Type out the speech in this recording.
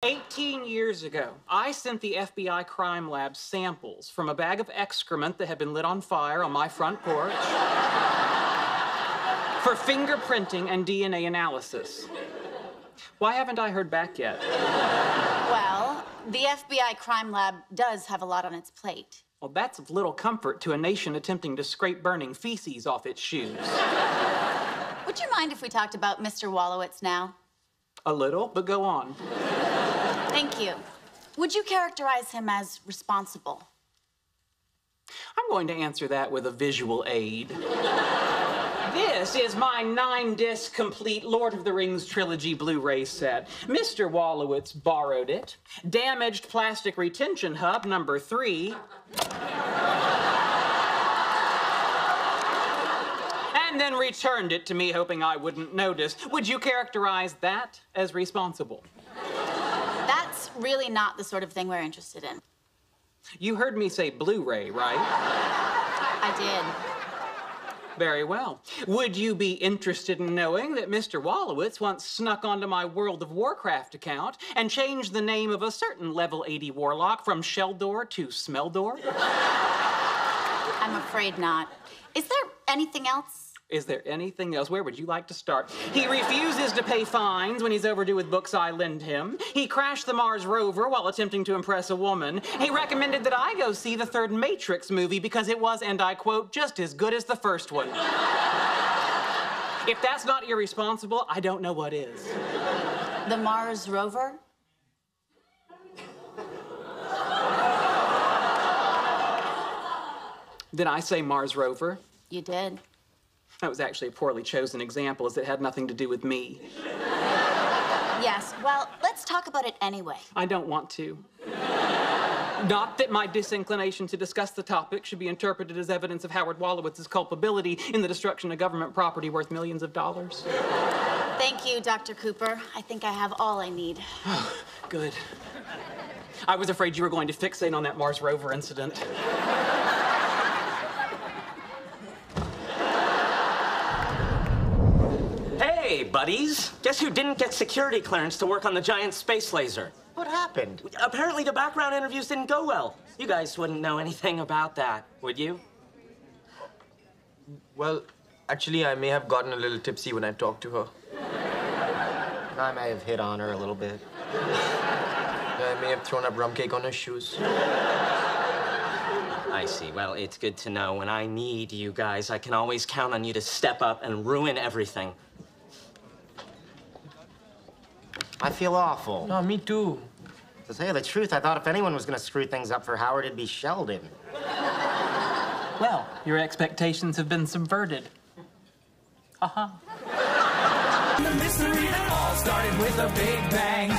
18 years ago, I sent the FBI crime lab samples from a bag of excrement that had been lit on fire on my front porch for fingerprinting and DNA analysis. Why haven't I heard back yet? Well, the FBI crime lab does have a lot on its plate. Well, that's of little comfort to a nation attempting to scrape burning feces off its shoes. Would you mind if we talked about Mr. Wolowitz now? A little, but go on. Thank you. Would you characterize him as responsible? I'm going to answer that with a visual aid. This is my 9-disc complete Lord of the Rings trilogy Blu-ray set. Mr. Wolowitz borrowed it, damaged plastic retention hub number 3, and then returned it to me, hoping I wouldn't notice. Would you characterize that as responsible? That's really not the sort of thing we're interested in. You heard me say Blu-ray, right? I did. Very well. Would you be interested in knowing that Mr. Wolowitz once snuck onto my World of Warcraft account and changed the name of a certain level 80 warlock from Sheldon to Smeldor? I'm afraid not. Is there anything else? Is there anything else? Where would you like to start? He refuses to pay fines when he's overdue with books I lend him. He crashed the Mars rover while attempting to impress a woman. He recommended that I go see the third Matrix movie because it was, and I quote, just as good as the first one. If that's not irresponsible, I don't know what is. The Mars rover? Did I say Mars rover? You did. That was actually a poorly chosen example, as it had nothing to do with me. Yes, well, let's talk about it anyway. I don't want to. Not that my disinclination to discuss the topic should be interpreted as evidence of Howard Wolowitz's culpability in the destruction of government property worth millions of dollars. Thank you, Dr. Cooper. I think I have all I need. Oh, good. I was afraid you were going to fixate on that Mars rover incident. Hey, buddies. Guess who didn't get security clearance to work on the giant space laser? What happened? Apparently the background interviews didn't go well. You guys wouldn't know anything about that, would you? Well, actually, I may have gotten a little tipsy when I talked to her. I may have hit on her a little bit. I may have thrown up rum cake on her shoes. I see. Well, it's good to know. When I need you guys, I can always count on you to step up and ruin everything. I feel awful. No, me too. To tell you the truth, I thought if anyone was gonna screw things up for Howard, it'd be Sheldon. Well, your expectations have been subverted. Uh-huh. The mystery that all started with a big bang.